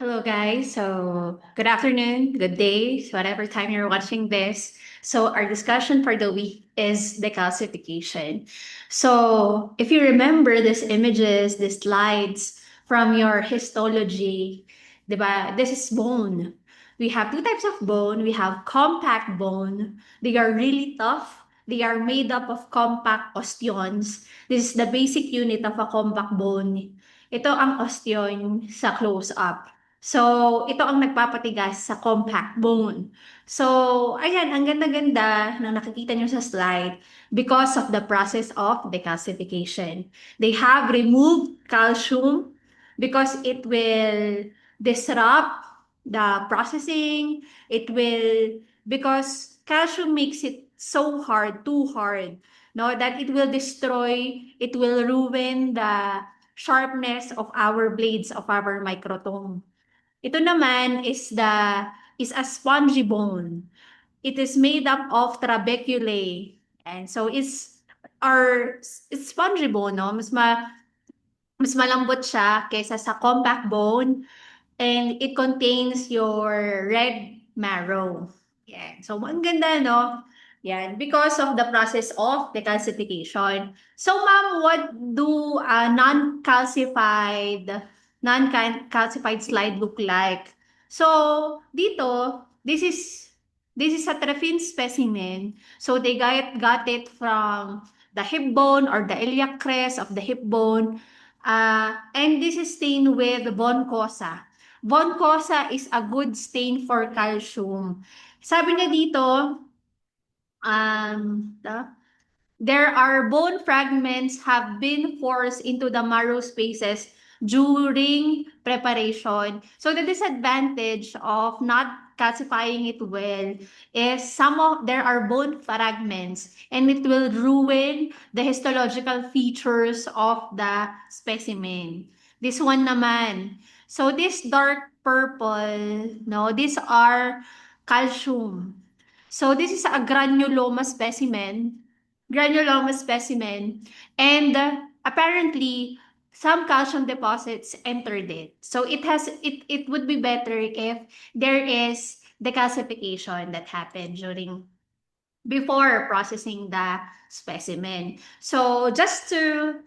Hello, guys. So, good afternoon, good day, whatever time you're watching this. So, our discussion for the week is decalcification. So, if you remember these images, these slides from your histology, diba? This is bone. We have two types of bone. We have compact bone. They are really tough. They are made up of compact osteons. This is the basic unit of a compact bone. Ito ang osteon sa close-up. So, ito ang nagpapatigas sa compact bone. So, ayan, ang ganda-ganda na nakikita nyo sa slide because of the process of decalcification. They have removed calcium because it will disrupt the processing. Because calcium makes it so hard, too hard, no, that it will destroy, it will ruin the sharpness of our blades of our microtome. Ito naman is a spongy bone. It is made up of trabeculae. And so it's spongy bone, no? Mas malambot siya kaysa sa compact bone, and it contains your red marrow. Yan. So, ang ganda, no? Yan. Because of the process of decalcification. So, ma'am, what do a non-calcified slide look like? So, dito, this is a Trefin specimen. So, they got it from the hip bone or the iliac crest of the hip bone. And this is stained with Von Cosa. Von Cosa is a good stain for calcium. Sabi niya dito, um, the- there are bone fragments have been forced into the marrow spaces during preparation. So the disadvantage of not calcifying it well is there are bone fragments, and it will ruin the histological features of the specimen. This one naman. So this dark purple, no, these are calcium. So this is a granuloma specimen, and apparently some calcium deposits entered it. So it would be better if there is decalcification that happened before processing the specimen. So just to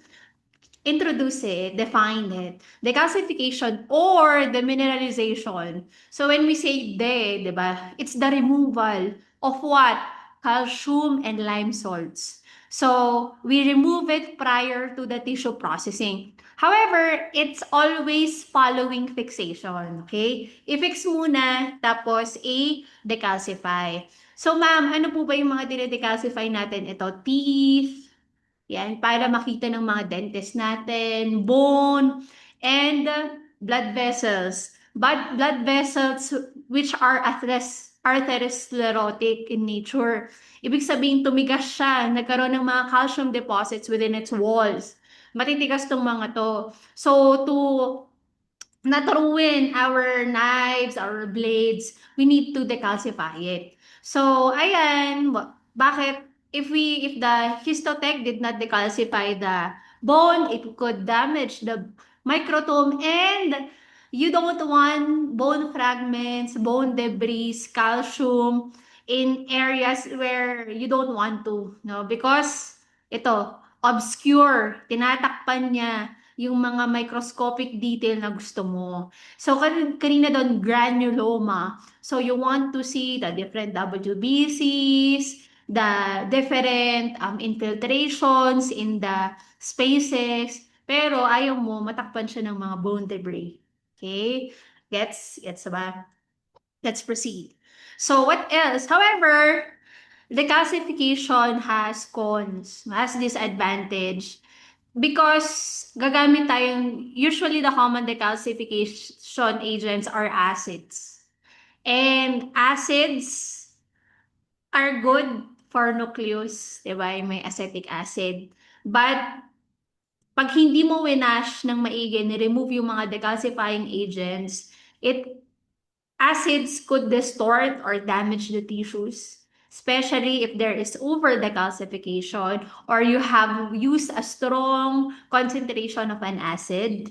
introduce it, define it, decalcification or demineralization. So when we say di ba, it's the removal of what? Calcium and lime salts. So we remove it prior to the tissue processing. However, it's always following fixation, okay? I-fix muna, tapos i-decalcify. So ma'am, ano po ba yung mga dinedecalcify natin? Ito, teeth, yan, para makita ng mga dentist natin, bone, and blood vessels. But blood vessels which are atherosclerotic in nature. Ibig sabihin, tumigas siya, nagkaroon ng mga calcium deposits within its walls. Matitigas tong mga to. So, to not ruin our knives, our blades, we need to decalcify it. So, ayan, bakit if the histotech did not decalcify the bone, it could damage the microtome, and you don't want bone fragments, bone debris, calcium in areas where you don't want to, no? Because ito, obscure, tinatakpan niya yung mga microscopic detail na gusto mo. So, kanina doon, granuloma. So, you want to see the different WBCs, the different infiltrations in the spaces, pero ayaw mo, matakpan siya ng mga bone debris. Okay? Gets ba? Let's proceed. So, what else? However, the calcification has cons, has disadvantage. Because gagamit tayong, usually the common decalcification agents are acids. And acids are good for nucleus, di ba? May acetic acid. But pag hindi mo winash ng maigi, ni-remove yung mga decalcifying agents, acids could distort or damage the tissues, especially if there is over decalcification or you have used a strong concentration of an acid.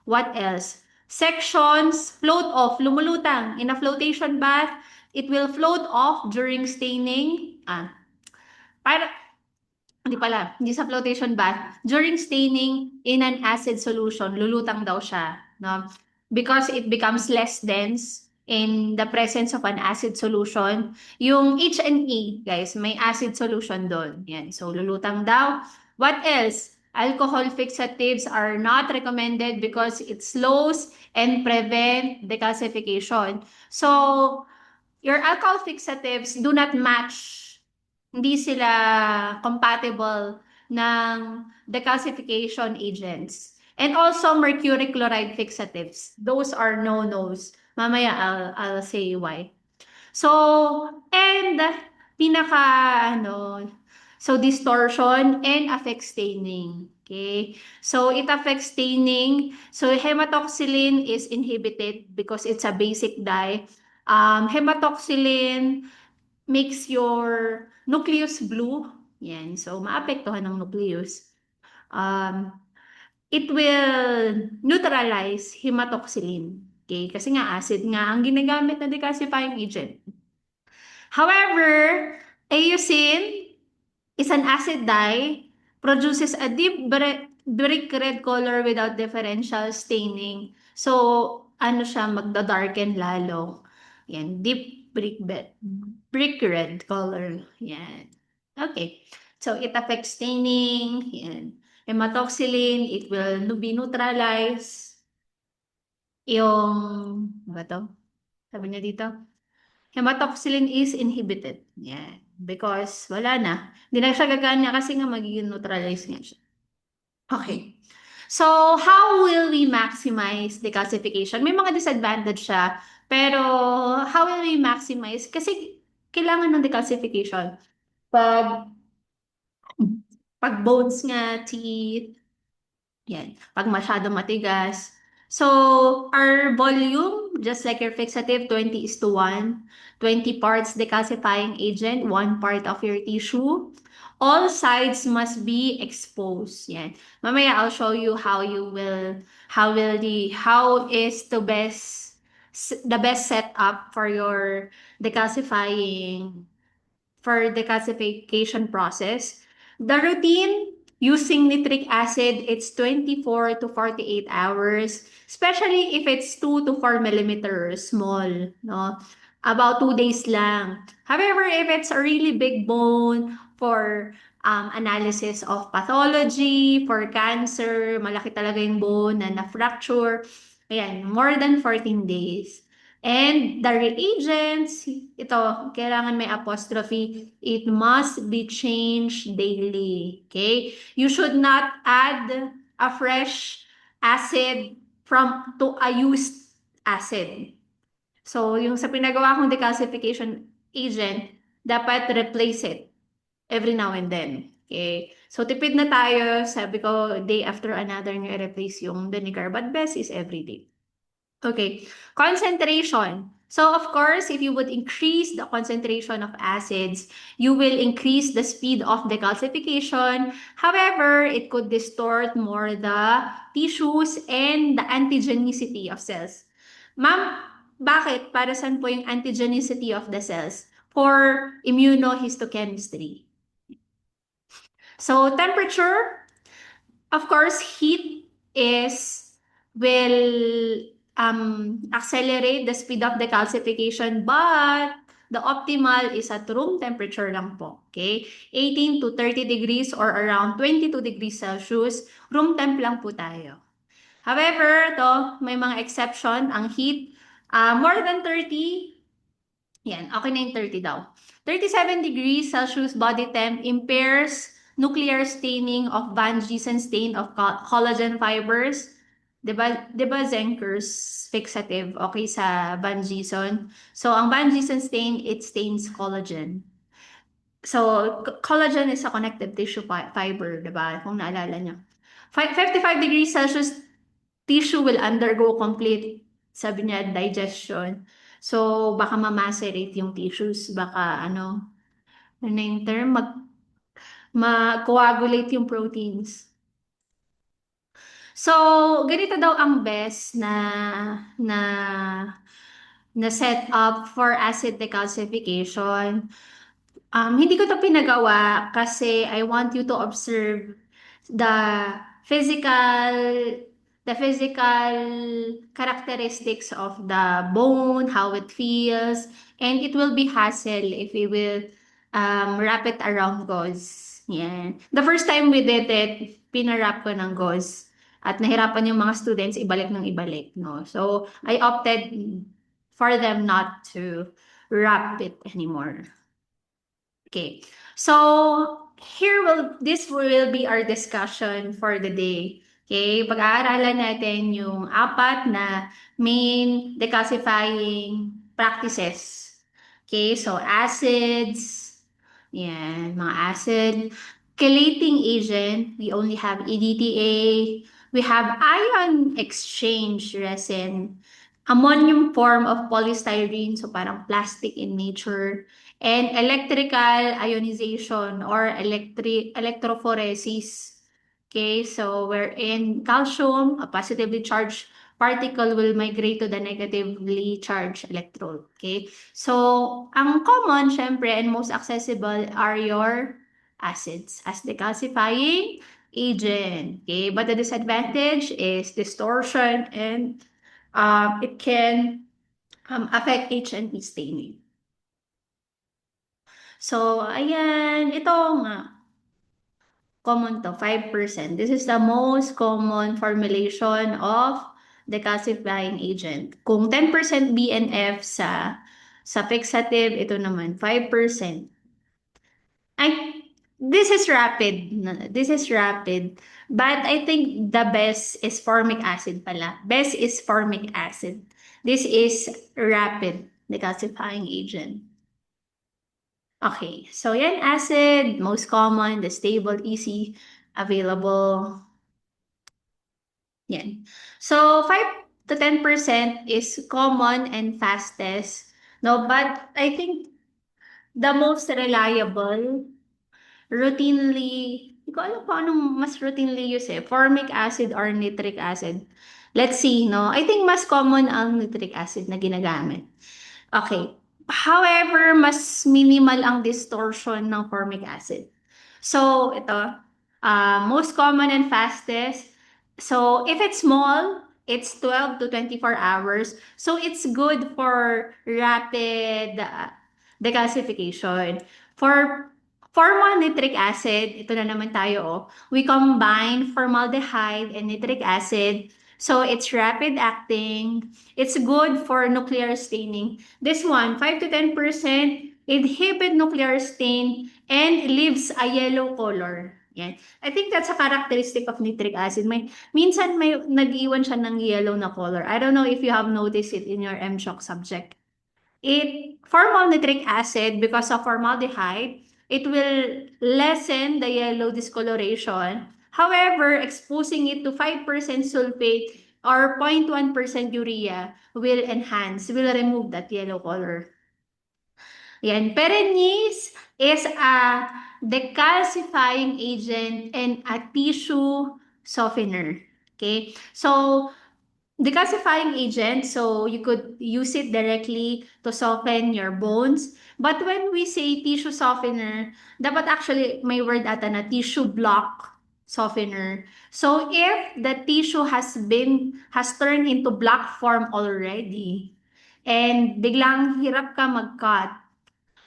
What else? Sections float off, lumulutang. In a flotation bath, it will float off during staining. Para, hindi sa flotation bath. During staining in an acid solution, lulutang daw siya, no? Because it becomes less dense in the presence of an acid solution. Yung H&E, guys, may acid solution doon. Yan. So, lulutang daw. What else? Alcohol fixatives are not recommended because it slows and prevent decalcification. So, your alcohol fixatives do not match, hindi sila compatible ng decalcification agents. And also mercury chloride fixatives. Those are no-nos. Mamaya I'll say why. So, and pinaka ano, so distortion and affects staining. Okay? So it affects staining. So hematoxylin is inhibited because it's a basic dye. Hematoxylin makes your nucleus blue. Yan. So maapektuhan ng nucleus. Um, it will neutralize hematoxylin. Okay? Kasi nga acid nga ang ginagamit na decalcifying agent. However, AUCin is an acid dye, produces a deep brick red color without differential staining. So, ano siya, magda-darken lalo. Yan, deep brick red color. Yan. Okay. So, it affects staining. Yan. Hematoxylin, it will be neutralized. Yung, ano ba to? Sabi niya dito, hematoxylin is inhibited. Yan. Because wala na. Hindi na siya gagana kasi nga magiging neutralize nga siya. Okay. So, how will we maximize decalcification? May mga disadvantage siya. Pero, how will we maximize? Kasi, kailangan ng decalcification. Pag, pag bones nga, teeth, yan. Pag masyado matigas. So, our volume, just like your fixative, 20:1. 20 parts decalcifying agent, 1 part of your tissue. All sides must be exposed. Yan. Mamaya, I'll show you how is the best setup for your decalcifying for the calcification process. The routine using nitric acid, it's 24 to 48 hours, especially if it's 2 to 4 millimeters small, no? About 2 days lang. However, if it's a really big bone for analysis of pathology, for cancer, malaki talaga yung bone na na-fracture, ayan, more than 14 days. And the reagents, ito, kailangan may apostrophe. It must be changed daily. Okay? You should not add a fresh acid to a used acid. So, yung sa pinagawa kong decalcification agent, dapat replace it every now and then. Okay? So, tipid na tayo. Sabi ko, day after another nga replace yung vinegar. But best is every day. Okay, concentration. So of course, if you would increase the concentration of acids, you will increase the speed of decalcification. However, it could distort more the tissues and the antigenicity of cells. Ma'am, bakit? Para saan po yung antigenicity of the cells? For immunohistochemistry. So temperature, of course, heat will accelerate the speed of decalcification, but the optimal is at room temperature lang po. Okay? 18 to 30 degrees or around 22 degrees Celsius, room temp lang po tayo. However, may mga exception. Ang heat, more than 30, yan, okay na yung 30 daw. 37 degrees Celsius body temp impairs nuclear staining of Van Giesen stain of collagen fibers. Diba Zenker's fixative, okay, sa Van Giesen? So, ang Van Giesen stain, it stains collagen. So, collagen is a connective tissue fiber, diba? Kung naalala niyo. 55 degrees Celsius, tissue will undergo complete, sabi niya, digestion. So, baka ma-macerate yung tissues, baka ano yung term, ma-coagulate yung proteins. So, ganito daw ang best na na set up for acid decalcification. Hindi ko to pinagawa kasi I want you to observe the physical the physical characteristics of the bone, how it feels, and it will be hassle if we will wrap it around gauze. Yan. The first time we did it, pinarap ko ng gauze at nahirapan yung mga students ibalik ng ibalik, no? So, I opted for them not to wrap it anymore. Okay. So, this will be our discussion for the day. Okay, pag-aaralan natin yung apat na main decalcifying practices. Okay, so acids, yan, mga acid. Chelating agent, we only have EDTA. We have ion exchange resin. Ammonium form of polystyrene, so parang plastic in nature. And electrical ionization or electrophoresis. Okay, so wherein calcium, a positively charged particle will migrate to the negatively charged electrode. Okay, so ang common, syempre, and most accessible are your acids as decalcifying agent. Okay, but the disadvantage is distortion and it can affect H&E staining. So, ayan, ito nga, common to, 5%. This is the most common formulation of decalcifying agent. Kung 10% BNF sa fixative, ito naman, 5%. I, this is rapid. This is rapid. But I think the best is formic acid pala. Best is formic acid. This is rapid decalcifying agent. Okay, so yan, acid, most common, the stable, easy, available. Yan. So, 5 to 10% is common and fastest. No, but I think the most reliable, routinely, hindi ko alam kung anong mas routinely use eh, formic acid or nitric acid. Let's see, no? I think mas common ang nitric acid na ginagamit. Okay. However, mas minimal ang distortion ng formic acid. So, ito, most common and fastest. So, if it's small, it's 12 to 24 hours. So, it's good for rapid decalcification. For formal nitric acid, ito na naman tayo, oh. We combine formaldehyde and nitric acid. So, it's rapid acting. It's good for nuclear staining. This one, 5 to 10% inhibit nuclear stain and leaves a yellow color. Yan. I think that's a characteristic of nitric acid. Minsan may nag-iwan siya ng yellow na color. I don't know if you have noticed it in your MCHOC subject. Formal nitric acid, because of formaldehyde, it will lessen the yellow discoloration. However, exposing it to 5% sulfate or 0.1% urea will remove that yellow color. Yan. Perennis is a decalcifying agent and a tissue softener. Okay? So, decalcifying agent, so you could use it directly to soften your bones. But when we say tissue softener, dapat actually may word ata na tissue block softener. So if the tissue has turned into block form already, and biglang hirap ka mag-cut,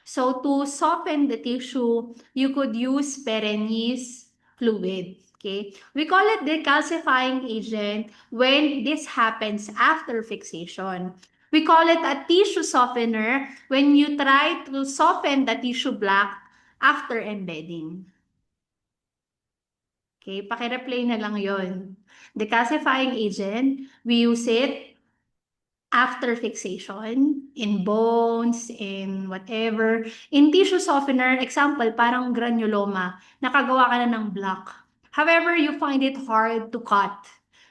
so to soften the tissue, you could use Perennis fluid. Okay, we call it decalcifying agent when this happens after fixation. We call it a tissue softener when you try to soften the tissue block after embedding. Okay, pakireplay na lang yon. Decalcifying agent, we use it after fixation, in bones, in whatever. In tissue softener, example, parang granuloma, nakagawa ka na ng block. However, you find it hard to cut.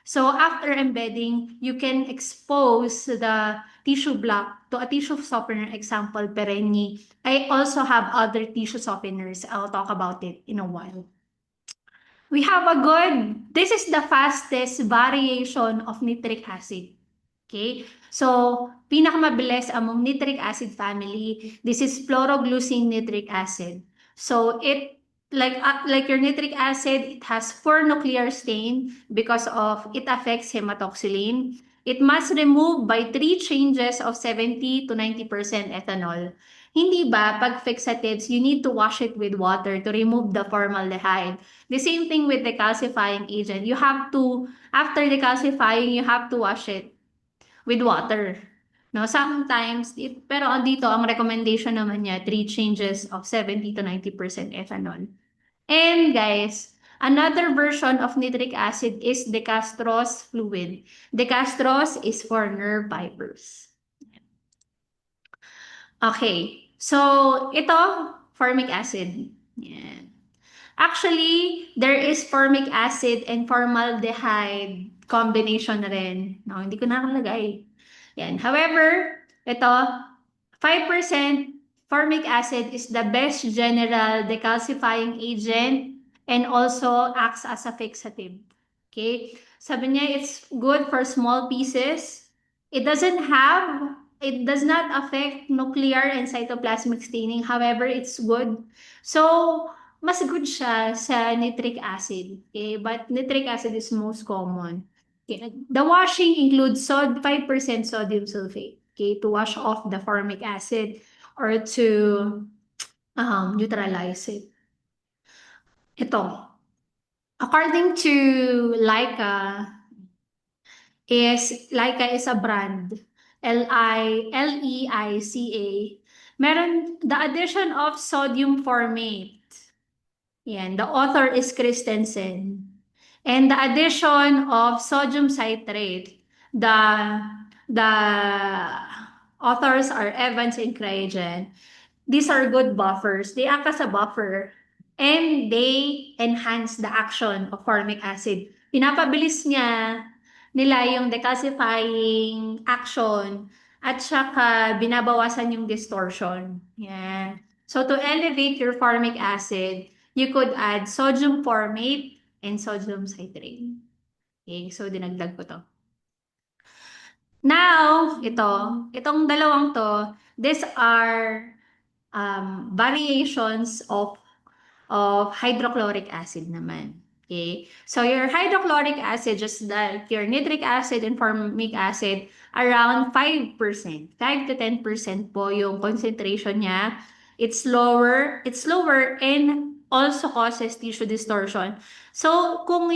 So after embedding, you can expose the tissue block to a tissue softener, example, Perenni. I also have other tissue softeners. I'll talk about it in a while. we have this is the fastest variation of nitric acid. Okay? So, pinakamabilis among nitric acid family, this is fluoroglucine nitric acid. So, like your nitric acid, it has 4 nuclear stain because of it affects hematoxylin. It must remove by 3 changes of 70 to 90% ethanol. Hindi ba, pag fixatives, you need to wash it with water to remove the formaldehyde. The same thing with decalcifying agent. You have to, after decalcifying, you have to wash it with water. No, sometimes, pero dito, ang recommendation naman niya, 3 changes of 70 to 90% ethanol. And guys, another version of nitric acid is dextrose fluid. Dextrose is for nerve fibers. Okay. So, ito, formic acid. Yan. Actually, there is formic acid and formaldehyde combination na rin. No, hindi ko nakalagay. Yan. However, ito, 5% formic acid is the best general decalcifying agent and also acts as a fixative. Okay? Sabi niya, it's good for small pieces. It does not affect nuclear and cytoplasmic staining. However, it's good. So, mas good siya sa nitric acid. Okay? But nitric acid is most common. Okay. The washing includes 5% sodium sulfate. Okay, to wash off the formic acid or to neutralize it. Ito, according to Leica is a brand. Leica. Meron the addition of sodium formate. Yan, the author is Christensen. And the addition of sodium citrate. The authors are Evans and Cragen. These are good buffers. They act as a buffer and they enhance the action of formic acid. Pinapabilis nila yung decalcifying action at saka binabawasan yung distortion. Yan. So to elevate your formic acid, you could add sodium formate and sodium citrate. Okay, so dinagdag ko to. Now, itong dalawang to, these are variations of hydrochloric acid naman. Okay? So your hydrochloric acid, just like your nitric acid and formic acid, around 5%. 5 to 10% po yung concentration niya. It's lower and also causes tissue distortion. So kung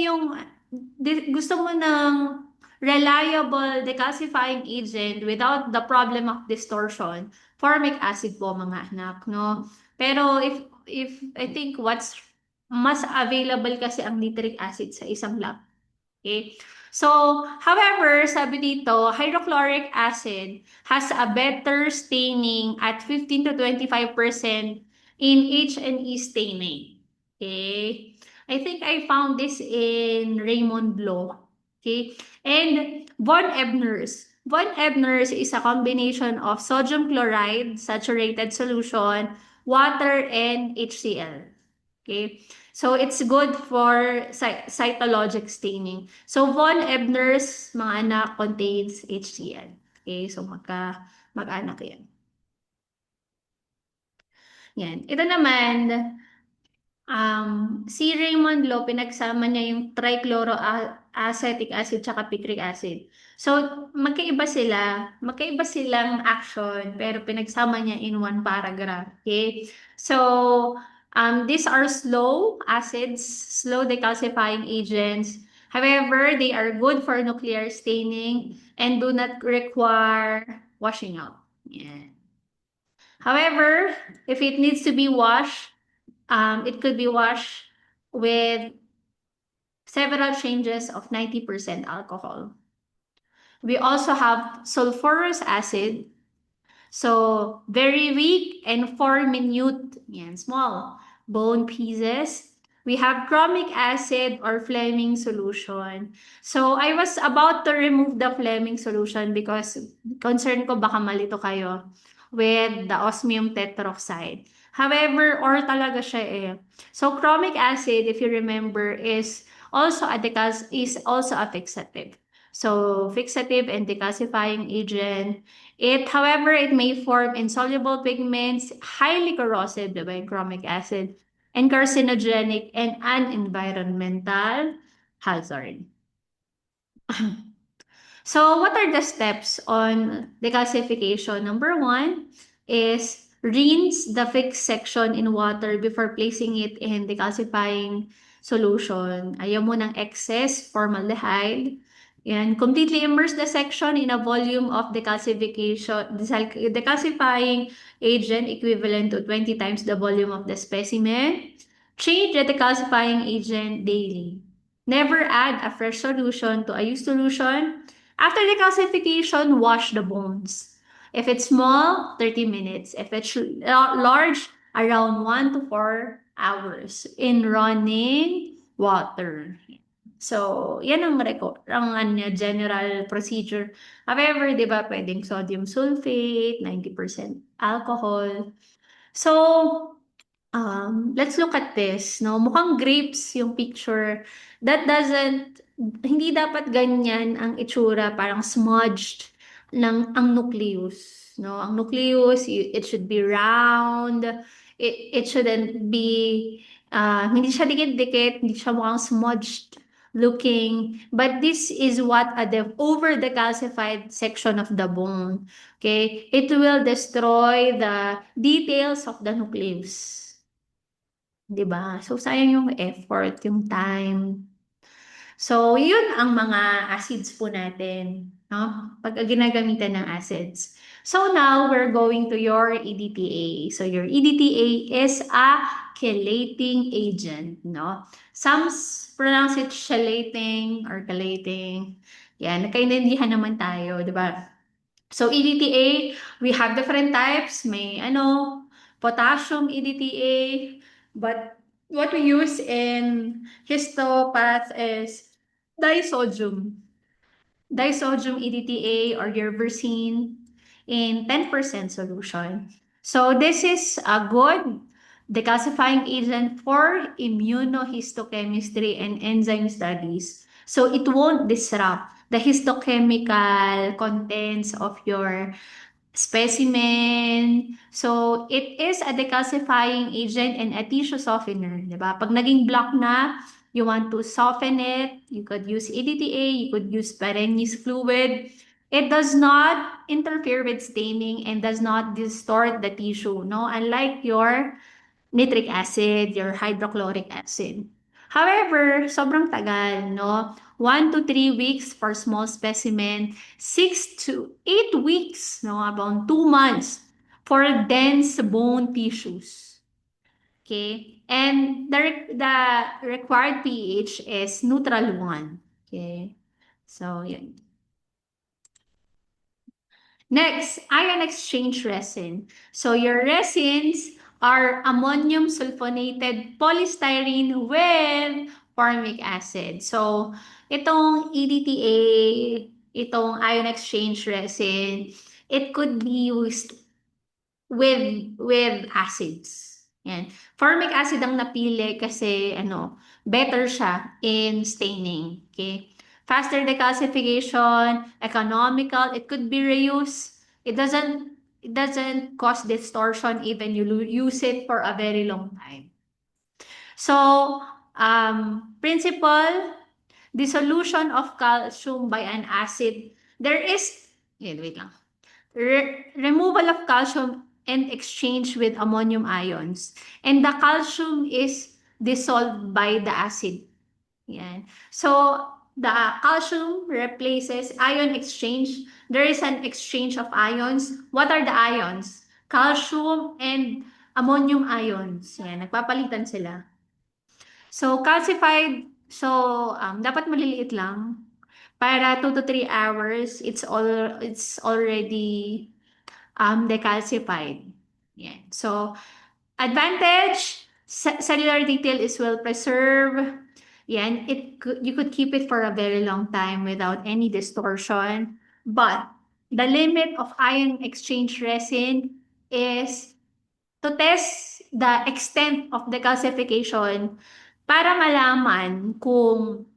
gusto mo ng reliable decalcifying agent without the problem of distortion, formic acid po mga anak, no? Pero if I think what's mas available kasi ang nitric acid sa isang lab. Okay? So, however, sabi dito, hydrochloric acid has a better staining at 15 to 25% in H&E staining. Okay? I think I found this in Raymond Low. Okay? And von Ebner's. Von Ebner's is a combination of sodium chloride, saturated solution, water, and HCl. Okay? So, it's good for cytologic staining. So, von Ebner's mga anak contains HCl. Okay? So, mag-anak yan. Yan. Ito naman, si Raymond Low, pinagsama niya yung trichloroacetic acid tsaka picric acid. So, magkaiba silang action, pero pinagsama niya in one paragraph. Okay? So, these are slow acids, slow decalcifying agents. However, they are good for nuclear staining and do not require washing out. Yeah. However, if it needs to be washed, it could be washed with several changes of 90% alcohol. We also have sulfurous acid. So, very weak and 4 minute, yan, small bone pieces. We have chromic acid or Fleming solution. So, I was about to remove the Fleming solution because concern ko baka malito kayo with the osmium tetroxide. However, or talaga siya eh. So chromic acid, if you remember, is also is also a fixative. So fixative and decalcifying agent. However, it may form insoluble pigments, highly corrosive, diba, yung chromic acid, and carcinogenic and an environmental hazard. So, what are the steps on decalcification? Number one is rinse the fixed section in water before placing it in decalcifying solution. Ayaw mo ng excess formaldehyde. Yan. Completely immerse the section in a volume of decalcifying agent equivalent to 20 times the volume of the specimen. Change the decalcifying agent daily. Never add a fresh solution to a used solution. After decalcification, wash the bones. If it's small, 30 minutes. If it's large, around 1 to 4 hours in running water. So, yan ang general procedure. However, di ba, pwedeng sodium sulfate, 90% alcohol. So, let's look at this, no? Mukhang grapes yung picture. That doesn't, hindi dapat ganyan ang itsura, parang smudged ang nucleus, no? Ang nucleus, it should be round. It shouldn't be, hindi siya dikit-dikit, hindi siya mukhang smudged looking. But this is what over the calcified section of the bone. Okay? It will destroy the details of the nucleus. 'Di ba? So, sayang yung effort, yung time. So, yun ang mga acids po natin, no? Pag ginagamitan ng acids. So, now we're going to your EDTA. So, your EDTA is a chelating agent, no? Some pronounce it chelating or chelating. Yan, nagkaintindihan naman tayo, 'di ba? So, EDTA, we have different types. May potassium EDTA, but what we use in histopath is disodium. Disodium EDTA or your Versine in 10% solution. So, this is a good decalcifying agent for immunohistochemistry and enzyme studies. So, it won't disrupt the histochemical contents of your specimen. So, it is a decalcifying agent and a tissue softener. Diba? Pag naging block na, you want to soften it, you could use EDTA, you could use Berenice fluid. It does not interfere with staining and does not distort the tissue, no? Unlike your nitric acid, your hydrochloric acid. However, sobrang tagal, no? 1 to 3 weeks for small specimen, 6 to 8 weeks, no? About 2 months for dense bone tissues. Okay? And the required pH is neutral 1. Okay? So, yun. Next, ion exchange resin. So, your resins are ammonium sulfonated polystyrene with formic acid. So, itong EDTA, itong ion exchange resin, it could be used with acids. Yan. Formic acid ang napili kasi better siya in staining. Okay? Faster decalcification, economical, it could be reused. It doesn't cause distortion even you use it for a very long time. So, principle, dissolution of calcium by an acid. There is, wait lang. Removal of calcium and exchange with ammonium ions. And the calcium is dissolved by the acid. Yan. So, the calcium replaces ion exchange. There is an exchange of ions. What are the ions? Calcium and ammonium ions. Yan, nagpapalitan sila. So, calcified, dapat maliliit lang. Para 2 to 3 hours, it's already decalcified. Yan. So, advantage, cellular detail is well preserved. Yan, you could keep it for a very long time without any distortion. But the limit of ion exchange resin is to test the extent of decalcification para malaman kung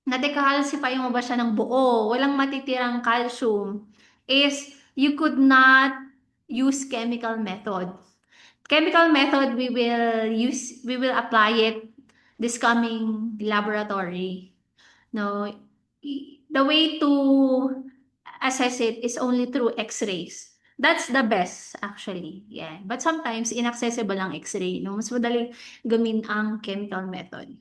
na-decalcify mo ba siya ng buo, walang matitirang calcium, is you could not use chemical method. Chemical method, we will apply it this coming laboratory. No, the way to assess it is only through X-rays. That's the best, actually. Yeah. But sometimes, inaccessible ang X-ray. No? Mas madaling gawin ang chemical method.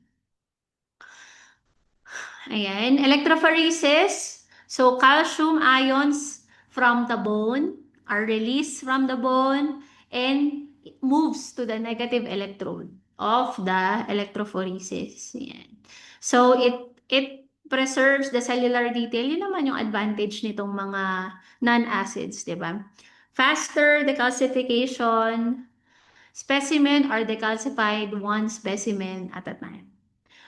Ayan. Electrophoresis. So, calcium ions from the bone are released from the bone and it moves to the negative electrode of the electrophoresis. Ayan. So, it preserves the cellular detail. Yun naman yung advantage nitong mga non-acids, di ba? Faster decalcification. Specimen are decalcified one specimen at a time.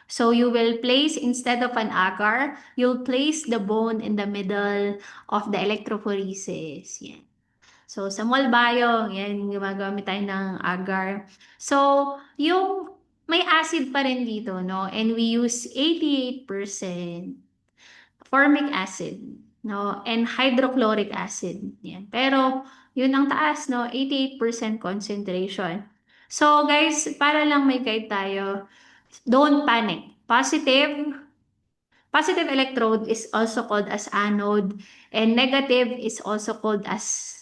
So you will place, instead of an agar, you'll place the bone in the middle of the electrophoresis. Yan. So sa Molbio, yan, gumagamit tayo ng agar. So, yung may acid pa rin dito, no? And we use 88% formic acid, no? And hydrochloric acid. Yan. Pero, yun ang taas, no? 88% concentration. So, guys, para lang may guide tayo, don't panic. Positive electrode is also called as anode, and negative is also called as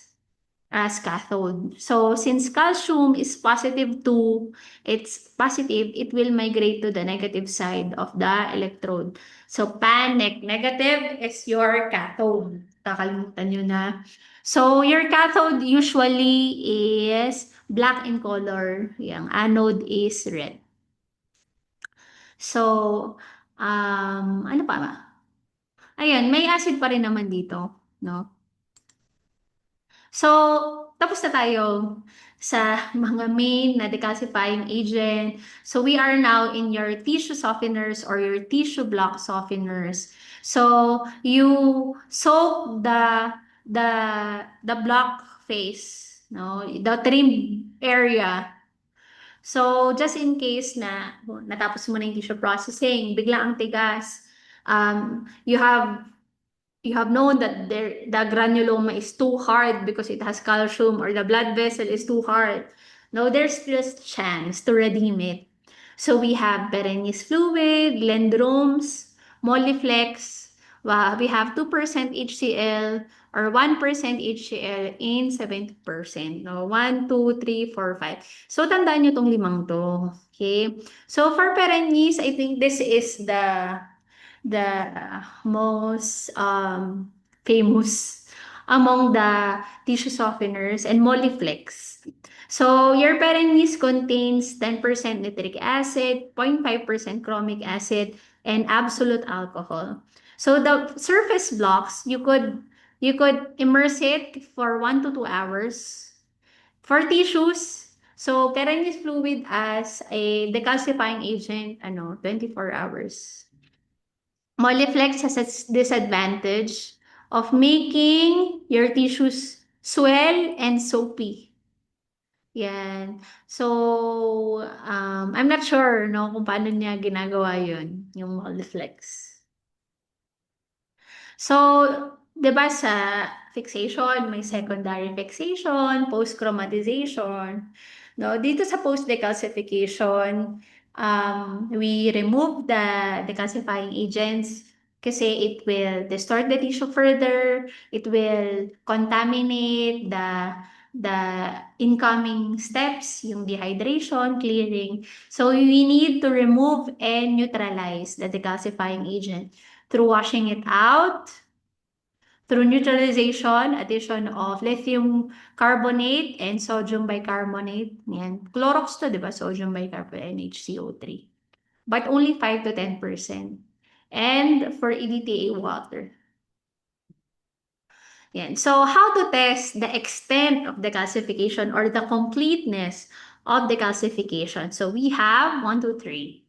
cathode. So since calcium is positive 2, it's positive, it will migrate to the negative side of the electrode. So panic, negative is your cathode. Kakalimutan nyo na. So your cathode usually is black in color. Yung anode is red. So, ano pa ba? Ayan, may acid pa rin naman dito, no? So, tapos na tayo sa mga main na decalcifying agent. So, we are now in your tissue softeners or your tissue block softeners. So, you soak the the block face, no? The trim area. So, just in case na natapos mo na yung tissue processing, bigla ang tigas, you have known that the granuloma is too hard because it has calcium, or the blood vessel is too hard. No, there's just chance to redeem it. So we have Berenice fluid, Glendromes, Moliflex. We have 2% HCl or 1% HCl in 70%. No, 1, 2, 3, 4, 5. So tandaan nyo tong limang to. Okay? So for Berenice, I think this is the most famous among the tissue softeners, and Moliflex. So your Berenice contains 10% nitric acid, 0.5% chromic acid, and absolute alcohol. So the surface blocks, you could immerse it for 1 to 2 hours. For tissues, so Berenice fluid as a decalcifying agent, 24 hours. Moliflex has a disadvantage of making your tissues swell and soapy. Yan. So, I'm not sure, no, kung paano niya ginagawa yun, yung Moliflex. So, 'di ba sa fixation, may secondary fixation, post-chromatization. No, dito sa post-decalcification, we remove the decalcifying agents kasi it will distort the tissue further, it will contaminate the incoming steps, yung dehydration, clearing. So we need to remove and neutralize the decalcifying agent through washing it out, through neutralization, addition of lithium carbonate and sodium bicarbonate. Yan. Clorox to, di ba? Sodium bicarbonate, NHCO3. But only 5 to 10%. And for EDTA water. Yan. So, how to test the extent of decalcification or the completeness of decalcification? So, we have 1, 2, 3.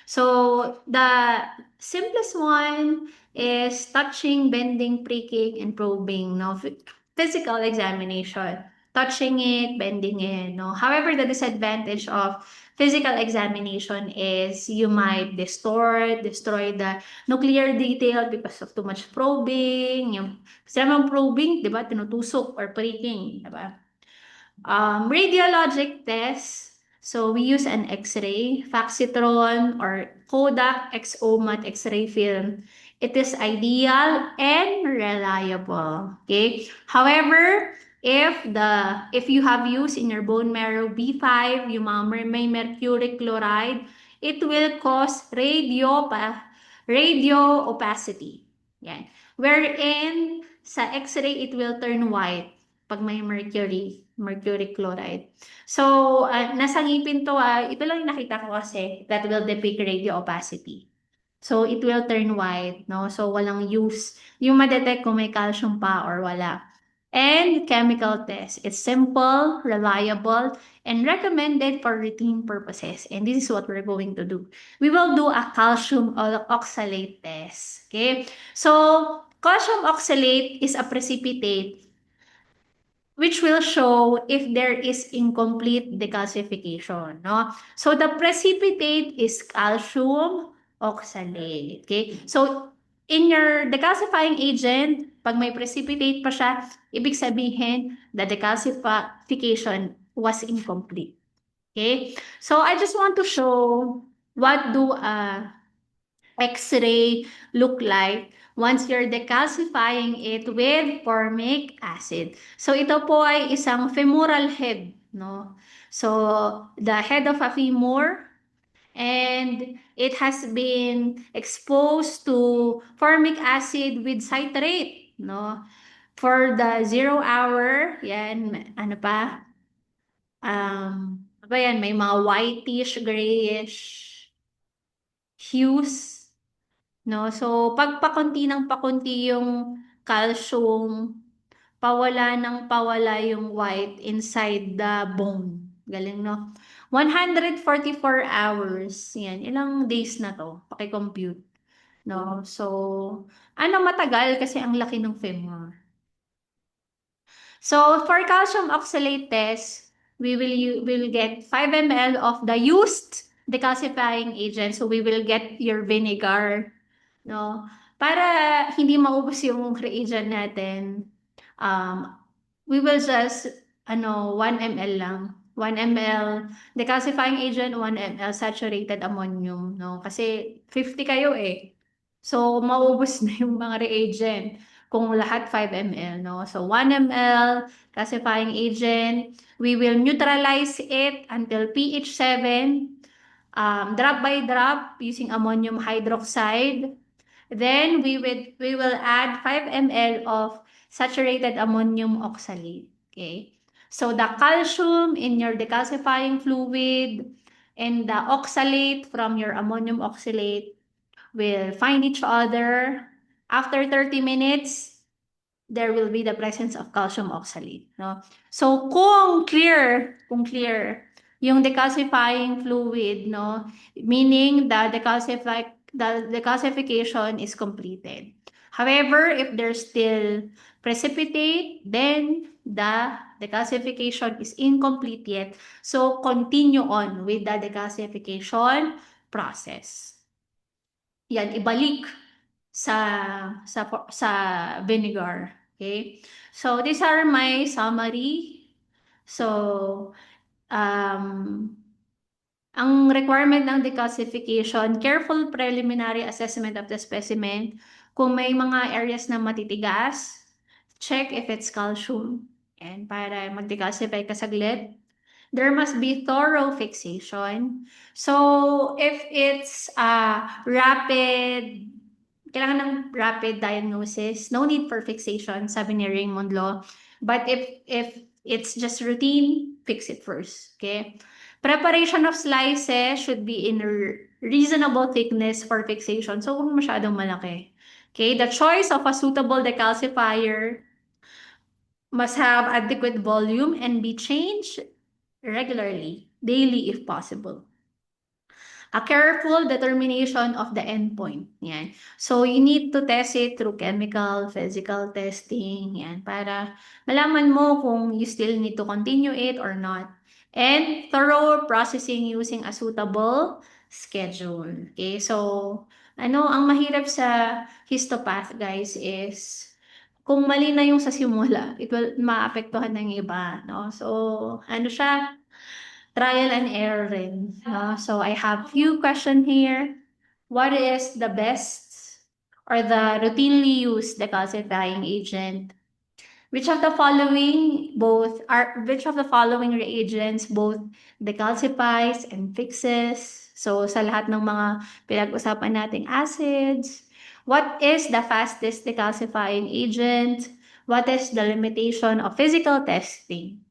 So, the simplest one is touching, bending, pricking, and probing, no? Physical examination. touching it, bending it, no? However, the disadvantage of physical examination is you might destroy the nuclear detail because of too much probing. Yung, kasi naman probing, di ba, tinutusok or pricking, di ba? Radiologic tests. So we use an X-ray, Faxitron or Kodak XO-matte X-ray film. It is ideal and reliable. Okay. However, if you have used in your bone marrow B5, yung mga may mercury chloride, it will cause radio opacity. Yan. Wherein sa X-ray, it will turn white pag may mercury chloride. So, nasa ngipin to, ito lang yung nakita ko kasi that will depict radio opacity. So, it will turn white, no? So, walang use. Yung madetect kung may calcium pa or wala. And chemical test. It's simple, reliable, and recommended for routine purposes. And this is what we're going to do. We will do a calcium oxalate test. Okay? So, calcium oxalate is a precipitate which will show if there is incomplete decalcification, no? So the precipitate is calcium oxalate, okay? So in your decalcifying agent, pag may precipitate pa siya, ibig sabihin the decalcification was incomplete, okay? So I just want to show what do X-ray look like once you're decalcifying it with formic acid. So ito po ay isang femoral head, no? So the head of a femur, and it has been exposed to formic acid with citrate, no? For the 0 hour, yan, ano pa? Ano ba yan? May mga whitish, grayish hues. No? So, pag pakunti ng pakunti yung calcium, pawala ng pawala yung white inside the bone. Galing, no? 144 hours. Yan. Ilang days na to? Paki-compute. No? So, ano matagal kasi ang laki ng femur. So, for calcium oxalate test, we will get 5 ml of the used decalcifying agent. So, we will get your vinegar, no? Para hindi maubos yung reagent natin, we will just, 1 ml lang. 1 ml decalcifying agent, 1 ml saturated ammonium, no? Kasi 50 kayo eh. So, maubos na yung mga reagent kung lahat 5 ml, no? So, 1 ml calcifying agent, we will neutralize it until pH 7, drop by drop using ammonium hydroxide. Then, we will add 5 ml of saturated ammonium oxalate, okay? So, the calcium in your decalcifying fluid and the oxalate from your ammonium oxalate will find each other. After 30 minutes, there will be the presence of calcium oxalate, no? So kung clear yung decalcifying fluid, no, meaning the decalcification is completed. However, if there's still precipitate, then the decalcification is incomplete yet. So continue on with the decalcification process. Yan, ibalik sa vinegar. Okay? So, these are my summary. So, ang requirement ng decalcification, careful preliminary assessment of the specimen. Kung may mga areas na matitigas, check if it's calcium. And para mag-decalcify ka saglit, there must be thorough fixation. So, if it's kailangan ng rapid diagnosis, no need for fixation, sabi ni Raymond Law. But if it's just routine, fix it first, okay? Preparation of slices should be in reasonable thickness for fixation. So, huwag masyadong malaki. Okay, the choice of a suitable decalcifier must have adequate volume and be changed regularly, daily if possible. a careful determination of the endpoint. Yan. So, you need to test it through chemical, physical testing. Yan. Para malaman mo kung you still need to continue it or not. And thorough processing using a suitable schedule. Okay, so ang mahirap sa histopath guys is kung mali na yung sa simula, it will maapektuhan ng iba, no? So, siya, trial and error rin, no? So, I have few question here. What is the best or the routinely used decalcifying agent? Which of the following reagents both decalcifies and fixes? So sa lahat ng mga pinag-usapan nating acids, what is the fastest decalcifying agent? What is the limitation of physical testing?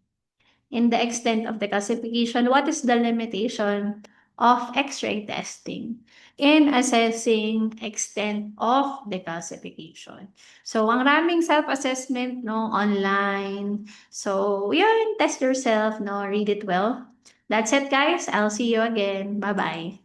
In the extent of decalcification, what is the limitation of X-ray testing in assessing extent of decalcification? So, ang raming self-assessment, no, online. So, yun, test yourself, no, read it well. That's it, guys. I'll see you again. Bye-bye.